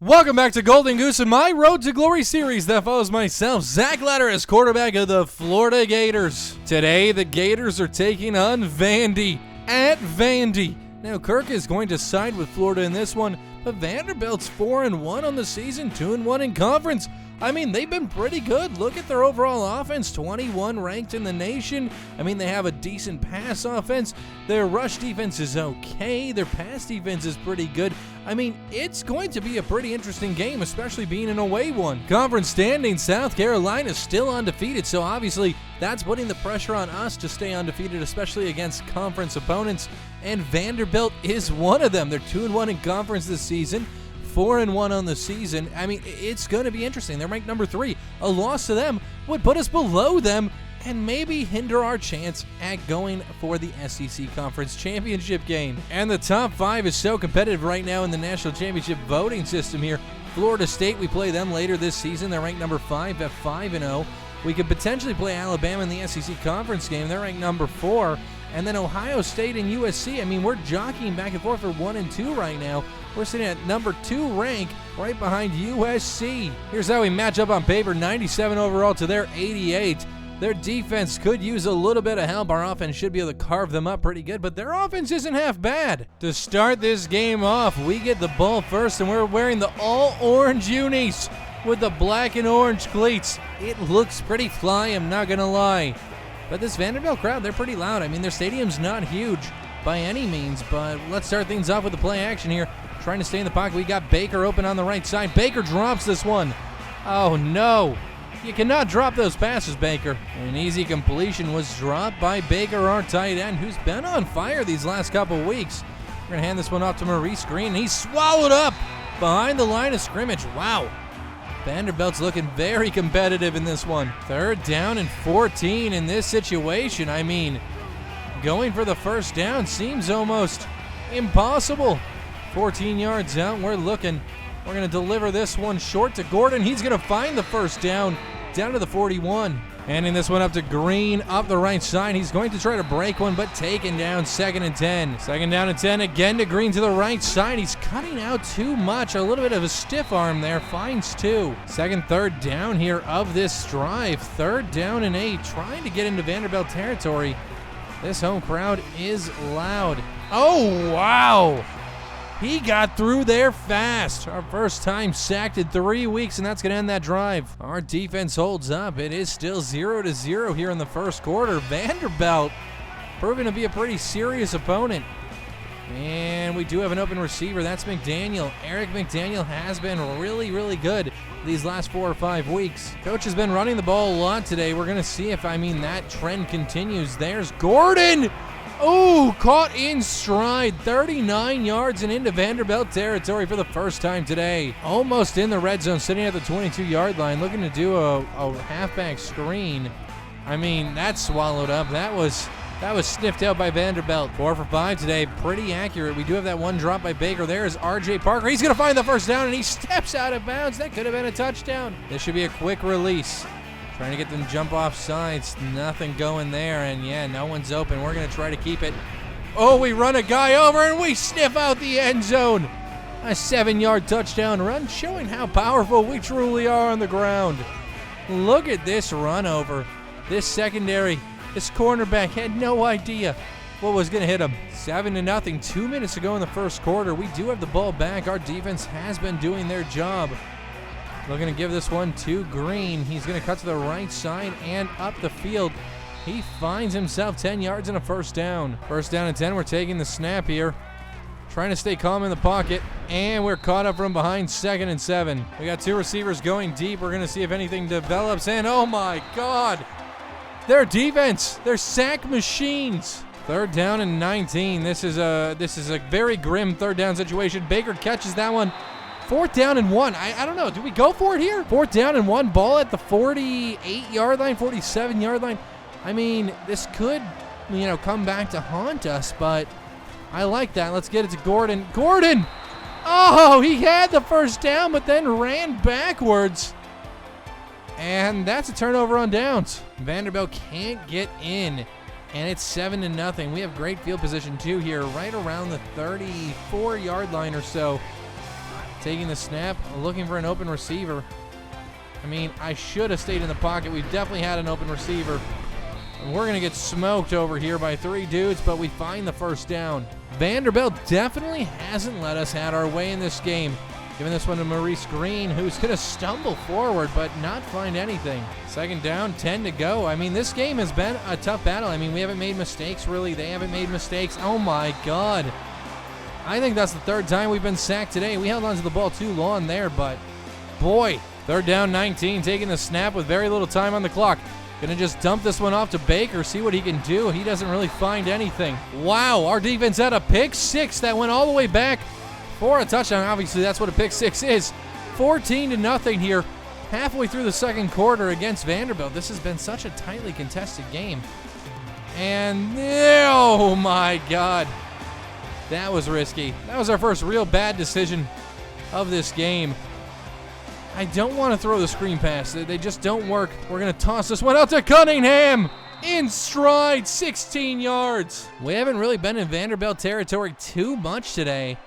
Welcome back to Golden Goose and my Road to Glory series that follows myself, Zach Ladder, as quarterback of the Florida Gators. Today, the Gators are taking on Vandy at Vandy. Now, Kirk is going to side with Florida in this one, but Vanderbilt's 4-1 on the season, 2-1 in conference. I mean, they've been pretty good. Look at their overall offense, 21 ranked in the nation. I mean, they have a decent pass offense. Their rush defense is okay. Their pass defense is pretty good. I mean, it's going to be a pretty interesting game, especially being an away one. Conference standing, South Carolina is still undefeated, so obviously that's putting the pressure on us to stay undefeated, especially against conference opponents, and Vanderbilt is one of them. They're 2-1 in conference this season. 4-1 on the season. I mean, it's going to be interesting. They're ranked number 3. A loss to them would put us below them and maybe hinder our chance at going for the SEC Conference Championship game. And the top 5 is so competitive right now in the National Championship voting system here. Florida State, we play them later this season. They're ranked number 5 at 5-0. We could potentially play Alabama in the SEC Conference game. They're ranked number 4. And then Ohio State and USC, I mean, we're jockeying back and forth for 1 and 2 right now. We're sitting at number 2 rank right behind USC. Here's how we match up on paper, 97 overall to their 88. Their defense could use a little bit of help. Our offense should be able to carve them up pretty good, but their offense isn't half bad. To start this game off, we get the ball first, and we're wearing the all-orange unis with the black and orange cleats. It looks pretty fly, I'm not going to lie. But this Vanderbilt crowd, they're pretty loud. I mean, their stadium's not huge by any means, but let's start things off with the play action here. Trying to stay in the pocket. We got Baker open on the right side. Baker drops this one. Oh, no. You cannot drop those passes, Baker. An easy completion was dropped by Baker, our tight end, who's been on fire these last couple weeks. We're going to hand this one off to Maurice Green. He's swallowed up behind the line of scrimmage. Wow. Vanderbilt's looking very competitive in this one. 3rd down and 14 in this situation. I mean, going for the first down seems almost impossible. 14 yards out, we're looking. We're going to deliver this one short to Gordon. He's going to find the first down to the 41. Handing this one up to Green up the right side. He's going to try to break one, but taken down. 2nd and 10. 2nd down and 10 again to Green to the right side. He's cutting out too much. A little bit of a stiff arm there. Finds 2. 2nd, 3rd down here of this drive. 3rd down and 8. Trying to get into Vanderbilt territory. This home crowd is loud. Oh, wow. He got through there fast. Our first time sacked in 3 weeks, and that's going to end that drive. Our defense holds up. It is still 0-0 here in the first quarter. Vanderbilt proving to be a pretty serious opponent. And we do have an open receiver. That's McDaniel. Eric McDaniel has been really, really good these last 4 or 5 weeks. Coach has been running the ball a lot today. We're going to see if, that trend continues. There's Gordon. Oh, caught in stride, 39 yards and into Vanderbilt territory for the first time today. Almost in the red zone, sitting at the 22-yard line, looking to do a halfback screen. I mean, that's swallowed up. That was sniffed out by Vanderbilt. 4 for 5 today, pretty accurate. We do have that one drop by Baker. There is R.J. Parker. He's going to find the first down, and he steps out of bounds. That could have been a touchdown. This should be a quick release. Trying to get them jump off sides. Nothing going there, and yeah, no one's open. We're going to try to keep it. Oh, we run a guy over, and we sniff out the end zone. A 7-yard touchdown run, showing how powerful we truly are on the ground. Look at this run over. This secondary, this cornerback had no idea what was going to hit him. 7-0, 2 minutes to go in the first quarter. We do have the ball back. Our defense has been doing their job. Looking to give this one to Green. He's going to cut to the right side and up the field. He finds himself 10 yards and a first down. 1st down and 10. We're taking the snap here. Trying to stay calm in the pocket. And we're caught up from behind. 2nd and 7. We got 2 receivers going deep. We're going to see if anything develops. And oh my God. Their defense. They're sack machines. 3rd down and 19. This is a very grim 3rd down situation. Baker catches that one. 4th down and 1. I don't know. Do we go for it here? 4th down and 1. Ball at the 48-yard line, 47-yard line. I mean, this could, come back to haunt us, but I like that. Let's get it to Gordon. Gordon! Oh, he had the first down, but then ran backwards. And that's a turnover on downs. Vanderbilt can't get in, and it's 7-0. We have great field position, too, here, right around the 34-yard line or so. taking the snap, looking for an open receiver. I mean, I should have stayed in the pocket. We've definitely had an open receiver. And we're going to get smoked over here by 3 dudes, but we find the first down. Vanderbilt definitely hasn't let us have our way in this game. Giving this one to Maurice Green, who's going to stumble forward but not find anything. Second down, 10 to go. I mean, this game has been a tough battle. I mean, we haven't made mistakes, really. They haven't made mistakes. Oh, my God. I think that's the 3rd time we've been sacked today. We held onto the ball too long there, but boy, 3rd down, 19, taking the snap with very little time on the clock. Gonna just dump this one off to Baker, see what he can do. He doesn't really find anything. Wow, our defense had a pick 6 that went all the way back for a touchdown. Obviously, that's what a pick 6 is. 14-0 here, halfway through the second quarter against Vanderbilt. This has been such a tightly contested game. And, oh my God, that was risky. That was our first real bad decision of this game. I don't want to throw the screen pass. They just don't work. We're going to toss this one out to Cunningham. In stride, 16 yards. We haven't really been in Vanderbilt territory too much today.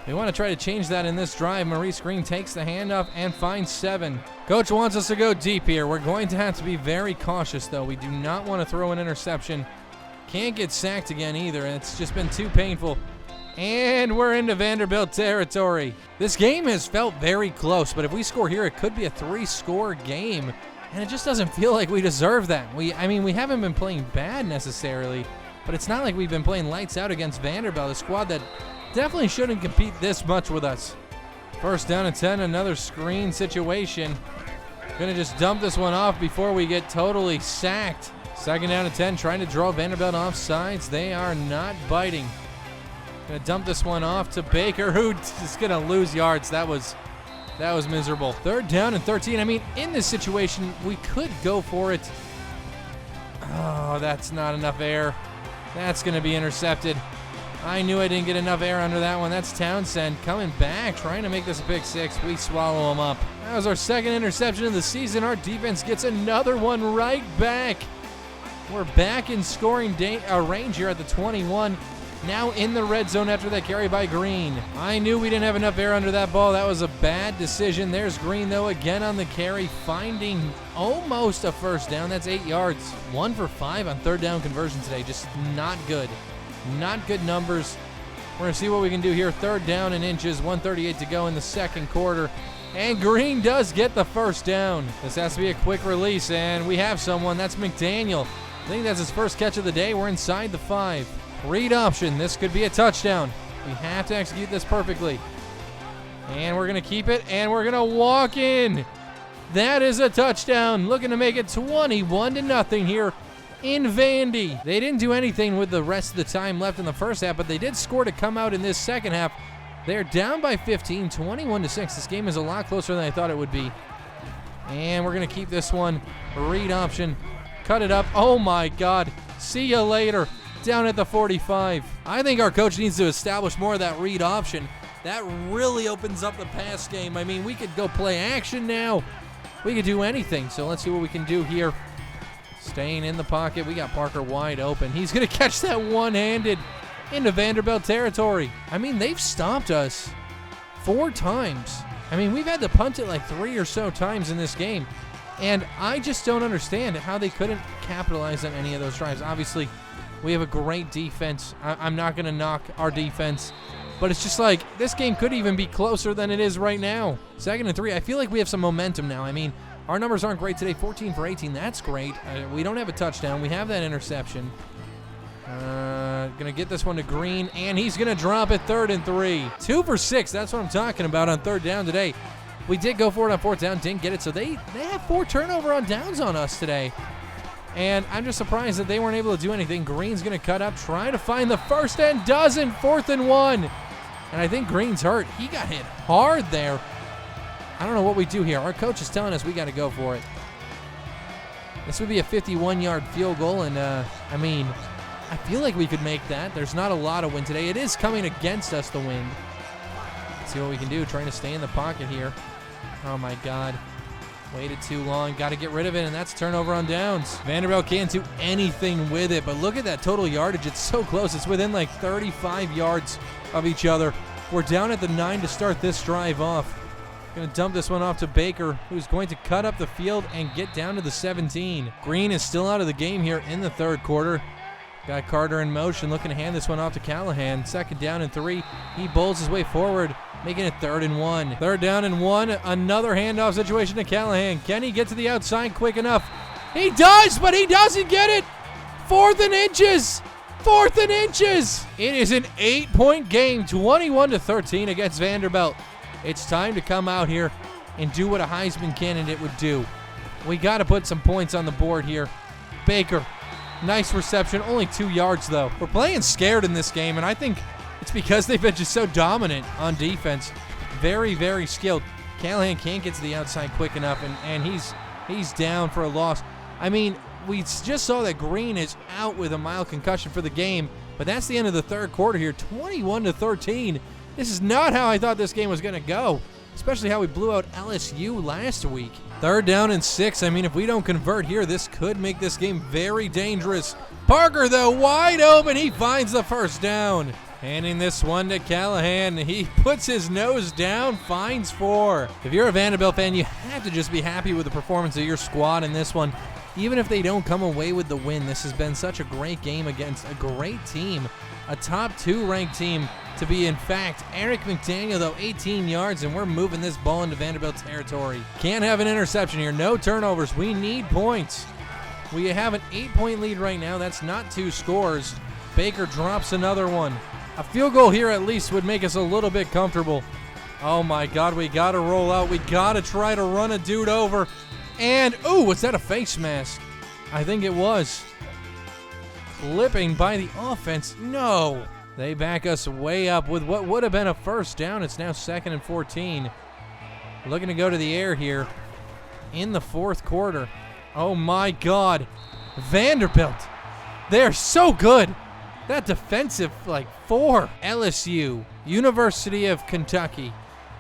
We want to try to change that in this drive. Maurice Green takes the handoff and finds 7. Coach wants us to go deep here. We're going to have to be very cautious, though. We do not want to throw an interception. Can't get sacked again either, and it's just been too painful. And we're into Vanderbilt territory. This game has felt very close, but if we score here, it could be a 3-score game. And it just doesn't feel like we deserve that. I mean, we haven't been playing bad necessarily, but it's not like we've been playing lights out against Vanderbilt, a squad that definitely shouldn't compete this much with us. First down and 10, another screen situation. Gonna just dump this one off before we get totally sacked. Second down and 10, trying to draw Vanderbilt off sides. They are not biting. Gonna dump this one off to Baker, who is gonna lose yards. That was miserable. Third down and 13. I mean, in this situation, we could go for it. Oh, that's not enough air. That's gonna be intercepted. I knew I didn't get enough air under that one. That's Townsend coming back, trying to make this a pick 6. We swallow him up. That was our second interception of the season. Our defense gets another one right back. We're back in scoring range here at the 21. Now in the red zone after that carry by Green. I knew we didn't have enough air under that ball. That was a bad decision. There's Green, though, again on the carry, finding almost a first down. That's 8 yards. 1 for 5 on third down conversion today. Just not good. Not good numbers. We're going to see what we can do here. Third down and inches. 1:38 to go in the second quarter. And Green does get the first down. This has to be a quick release, and we have someone. That's McDaniel. I think that's his first catch of the day. We're inside the 5. Read option. This could be a touchdown. We have to execute this perfectly. And we're going to keep it, and we're going to walk in. That is a touchdown. Looking to make it 21-0 here in Vandy. They didn't do anything with the rest of the time left in the first half, but they did score to come out in this second half. They're down by 15, 21-6. This game is a lot closer than I thought it would be. And we're going to keep this one. Read option. Cut it up. Oh, my God. See you later. Down at the 45. I think our coach needs to establish more of that read option. That really opens up the pass game. I mean, we could go play action now. We could do anything. So let's see what we can do here. Staying in the pocket. We got Parker wide open. He's going to catch that one-handed into Vanderbilt territory. I mean, they've stopped us 4 times. I mean, we've had to punt it like 3 or so times in this game. And I just don't understand how they couldn't capitalize on any of those drives. Obviously, we have a great defense. I'm not going to knock our defense. But it's just like, this game could even be closer than it is right now. 2nd and 3. I feel like we have some momentum now. I mean, our numbers aren't great today. 14 for 18. That's great. We don't have a touchdown. We have that interception. Going to get this one to Green, and he's going to drop it 3rd and 3. 2 for 6. That's what I'm talking about on third down today. We did go for it on 4th down. Didn't get it. So they have 4 turnover on downs on us today. And I'm just surprised that they weren't able to do anything. Green's going to cut up, try to find the first and doesn't. 4th and 1. And I think Green's hurt. He got hit hard there. I don't know what we do here. Our coach is telling us we got to go for it. This would be a 51-yard field goal, and I mean, I feel like we could make that. There's not a lot of wind today. It is coming against us, the wind. Let's see what we can do. Trying to stay in the pocket here. Oh, my God. Waited too long. Got to get rid of it, and that's turnover on downs. Vanderbilt can't do anything with it, but look at that total yardage. It's so close. It's within like 35 yards of each other. We're down at the 9 to start this drive off. Going to dump this one off to Baker, who's going to cut up the field and get down to the 17. Green is still out of the game here in the third quarter. Got Carter in motion, looking to hand this one off to Callahan. Second down and 3. He bowls his way forward, making it 3rd and 1. 3rd down and 1. Another handoff situation to Callahan. Can he get to the outside quick enough? He does, but he doesn't get it. 4th and inches. 4th and inches. It is an 8-point game, 21-13 against Vanderbilt. It's time to come out here and do what a Heisman candidate would do. We got to put some points on the board here. Baker, nice reception, only 2 yards though. We're playing scared in this game, and I think it's because they've been just so dominant on defense. Very, very skilled. Callahan can't get to the outside quick enough, and he's down for a loss. I mean, we just saw that Green is out with a mild concussion for the game, but that's the end of the third quarter here, 21-13. This is not how I thought this game was going to go, especially how we blew out LSU last week. 3rd down and 6. I mean, if we don't convert here, this could make this game very dangerous. Parker, though, wide open. He finds the first down. Handing this one to Callahan. He puts his nose down, finds 4. If you're a Vanderbilt fan, you have to just be happy with the performance of your squad in this one. Even if they don't come away with the win, this has been such a great game against a great team, a top 2 ranked team to be. In fact, Eric McDaniel, though, 18 yards, and we're moving this ball into Vanderbilt territory. Can't have an interception here. No turnovers. We need points. We have an 8-point lead right now. That's not 2 scores. Baker drops another one. A field goal here at least would make us a little bit comfortable. Oh my God, we got to roll out. We got to try to run a dude over. And, ooh, was that a face mask? I think it was. Clipping by the offense. No. They back us way up with what would have been a first down. It's now 2nd and 14. Looking to go to the air here in the fourth quarter. Oh my God. Vanderbilt. They're so good. That defensive, for LSU, University of Kentucky.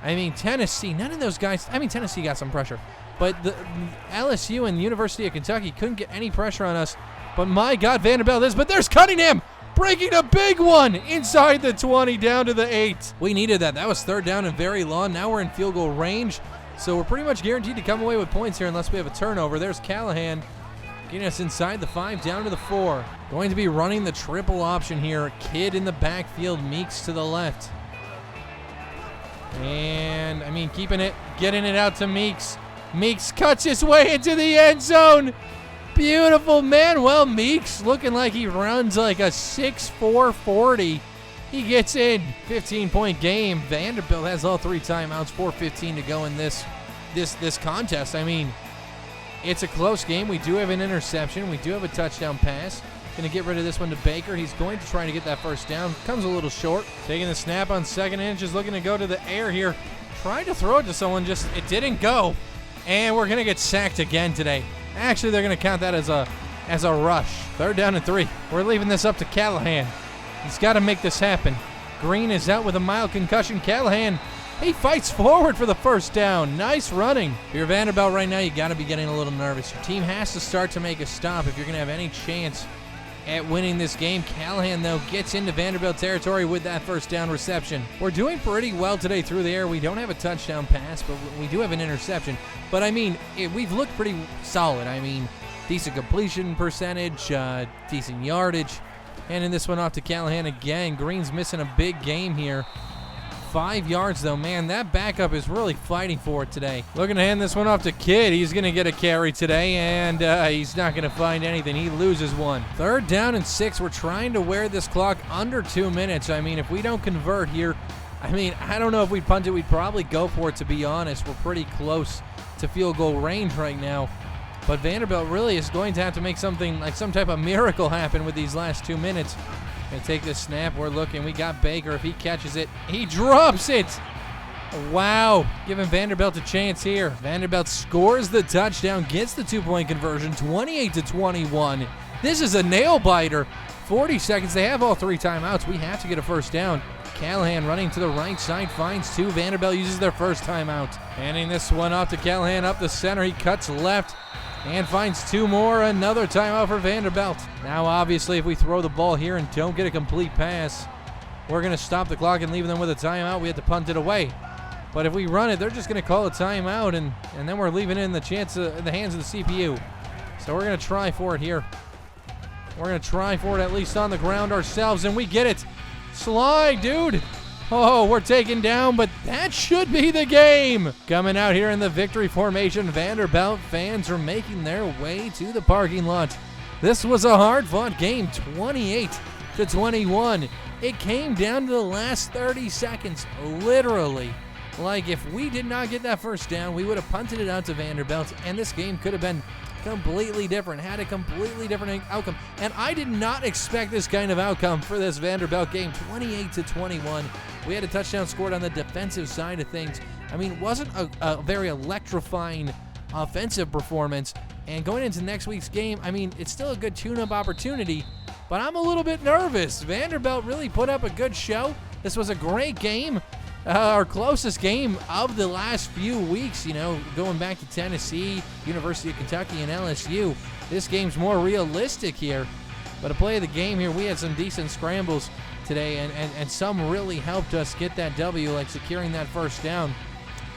I mean, Tennessee, none of those guys. I mean, Tennessee got some pressure. But the LSU and University of Kentucky couldn't get any pressure on us. But my God, Vanderbilt is. But there's Cunningham breaking a big one inside the 20 down to the 8. We needed that. That was 3rd down and very long. Now we're in field goal range. So we're pretty much guaranteed to come away with points here unless we have a turnover. There's Callahan getting us inside the 5 down to the 4. Going to be running the triple option here. Kidd in the backfield, Meeks to the left. And, I mean, keeping it, getting it out to Meeks. Meeks cuts his way into the end zone. Beautiful, man. Well, Meeks looking like he runs like a 6'4" 40. He gets in. 15-point game. Vanderbilt has all 3 timeouts. 4:15 to go in this contest. I mean, it's a close game. We do have an interception. We do have a touchdown pass. Going to get rid of this one to Baker. He's going to try to get that first down. Comes a little short. Taking the snap on 2nd inches. Looking to go to the air here. Tried to throw it to someone. Just, it didn't go. And we're going to get sacked again today. Actually, they're going to count that as a rush. 3rd down and 3. We're leaving this up to Callahan. He's got to make this happen. Green is out with a mild concussion. Callahan, he fights forward for the first down. Nice running. If you're Vanderbilt right now, you got to be getting a little nervous. Your team has to start to make a stop if you're going to have any chance at winning this game. Callahan, though, gets into Vanderbilt territory with that first down reception. We're doing pretty well today through the air. We don't have a touchdown pass, but we do have an interception. But, I mean, we've looked pretty solid. I mean, decent completion percentage, decent yardage. Handing this one off to Callahan again. Green's missing a big game here. 5 yards, though. Man, that backup is really fighting for it today. Looking to hand this one off to Kidd. He's going to get a carry today, and he's not going to find anything. He loses one. 3rd down and 6. We're trying to wear this clock under 2 minutes. I mean, if we don't convert here, I mean, I don't know if we'd punt it. We'd probably go for it, to be honest. We're pretty close to field goal range right now. But Vanderbilt really is going to have to make something, like some type of miracle happen with these last 2 minutes. Gonna take this snap. We're looking. We got Baker. If he catches it, he drops it. Wow. Giving Vanderbilt a chance here. Vanderbilt scores the touchdown, gets the 2-point conversion, 28-21. This is a nail biter. 40 seconds. They have all 3 timeouts. We have to get a first down. Callahan running to the right side, finds 2. Vanderbilt uses their first timeout. Handing this one off to Callahan up the center. He cuts left and finds 2 more. Another timeout for Vanderbilt. Now, obviously, if we throw the ball here and don't get a complete pass, we're going to stop the clock and leave them with a timeout. We had to punt it away. But if we run it, they're just going to call a timeout, and then we're leaving it in the hands of the CPU. So we're going to try for it here. We're going to try for it at least on the ground ourselves, and we get it. Slide, dude. Oh, we're taken down, but that should be the game. Coming out here in the victory formation, Vanderbilt fans are making their way to the parking lot. This was a hard-fought game, 28-21. It came down to the last 30 seconds, literally. Like, if we did not get that first down, we would have punted it out to Vanderbilt, and this game could have been completely different, had a completely different outcome. And I did not expect this kind of outcome for this Vanderbilt game, 28-21. We had a touchdown scored on the defensive side of things. I mean, it wasn't a very electrifying offensive performance. And going into next week's game, I mean, it's still a good tune-up opportunity, but I'm a little bit nervous. Vanderbilt really put up a good show. This was a great game. Our closest game of the last few weeks, you know, going back to Tennessee, University of Kentucky, and LSU. This game's more realistic here. But to play the game here, we had some decent scrambles today, and some really helped us get that W, like securing that first down.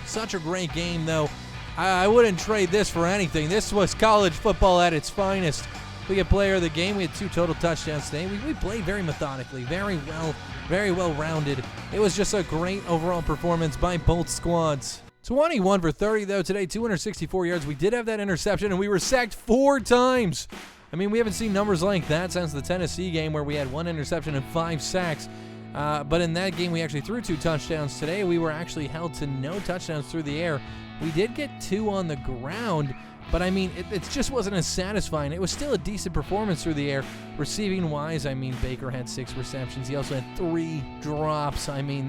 Such a great game, though. I wouldn't trade this for anything. This was college football at its finest. We get player of the game. We had 2 total touchdowns today. We played very methodically, very well rounded. It was just a great overall performance by both squads. 21 for 30 though today, 264 yards. We did have that interception, and we were sacked 4 times. I mean, we haven't seen numbers like that since the Tennessee game where we had 1 interception and 5 sacks. But in that game, we actually threw 2 touchdowns. Today, we were actually held to no touchdowns through the air. We did get 2 on the ground, but I mean, it just wasn't as satisfying. It was still a decent performance through the air. Receiving-wise, I mean, Baker had 6 receptions. He also had 3 drops. I mean,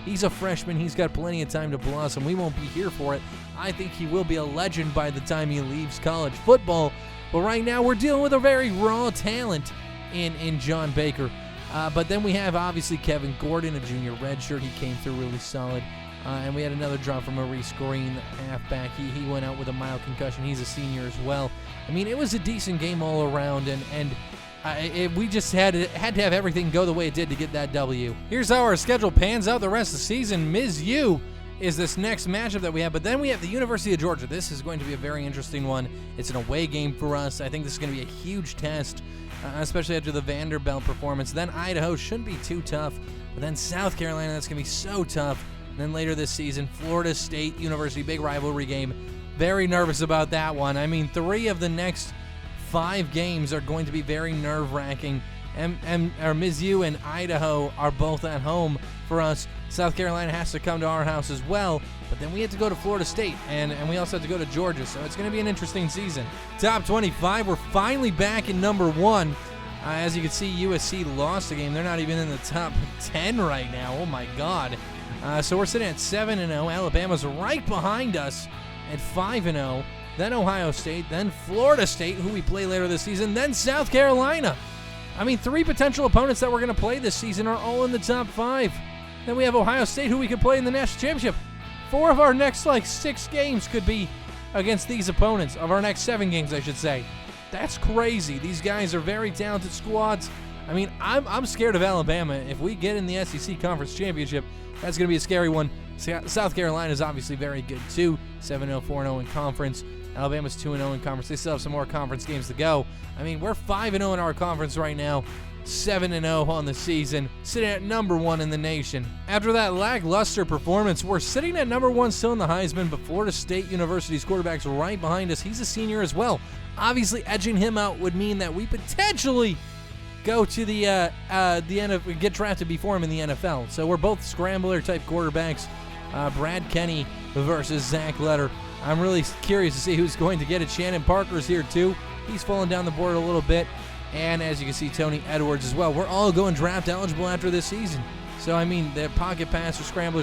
he's a freshman. He's got plenty of time to blossom. We won't be here for it. I think he will be a legend by the time he leaves college football. But right now, we're dealing with a very raw talent in John Baker. But then we have, obviously, Kevin Gordon, a junior redshirt. He came through really solid. And we had another drop from Maurice Green, halfback. He went out with a mild concussion. He's a senior as well. I mean, it was a decent game all around, and we just had to have everything go the way it did to get that W. Here's how our schedule pans out the rest of the season. Ms. U is this next matchup that we have, but then we have the University of Georgia. This is going to be a very interesting one. It's an away game for us. I think this is going to be a huge test, especially after the Vanderbilt performance. Then Idaho shouldn't be too tough, but then South Carolina, that's going to be so tough. And then later this season, Florida State University, big rivalry game. Very nervous about that one. I mean, 3 of the next 5 games are going to be very nerve-wracking. Mizzou and Idaho are both at home for us. South Carolina has to come to our house as well, but then we have to go to Florida State, and we also have to go to Georgia, so it's going to be an interesting season. Top 25, we're finally back in number 1. As you can see, USC lost the game. They're not even in the top 10 right now. Oh, my God. So we're sitting at 7-0. Alabama's right behind us at 5-0. Then Ohio State. Then Florida State, who we play later this season. Then South Carolina. I mean, 3 potential opponents that we're going to play this season are all in the top 5. Then we have Ohio State, who we could play in the national championship. 4 of our next, 6 games could be against these opponents. Of our next 7 games, I should say. That's crazy. These guys are very talented squads. I mean, I'm scared of Alabama. If we get in the SEC Conference Championship, that's going to be a scary one. South Carolina is obviously very good, too. 7-0, 4-0 in conference. Alabama's 2-0 in conference. They still have some more conference games to go. I mean, we're 5-0 in our conference right now. 7-0 on the season, sitting at number 1 in the nation. After that lackluster performance, we're sitting at number 1 still in the Heisman, but Florida State University's quarterback's right behind us. He's a senior as well. Obviously, edging him out would mean that we potentially go to the NFL, get drafted before him in the NFL. So we're both scrambler-type quarterbacks. Brad Kenny versus Zach Letter. I'm really curious to see who's going to get it. Shannon Parker's here, too. He's fallen down the board a little bit. And as you can see, Tony Edwards as well. We're all going draft eligible after this season. So, I mean, the pocket passer, scrambler.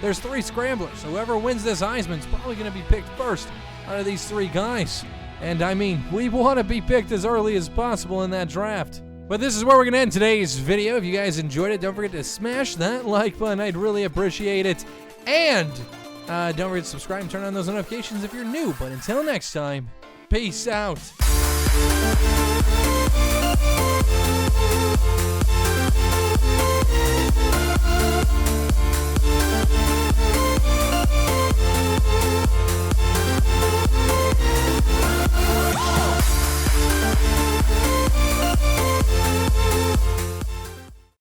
There's 3 scramblers. Whoever wins this Heisman is probably going to be picked first out of these 3 guys. And, I mean, we want to be picked as early as possible in that draft. But this is where we're going to end today's video. If you guys enjoyed it, don't forget to smash that like button. I'd really appreciate it. And don't forget to subscribe and turn on those notifications if you're new. But until next time, peace out.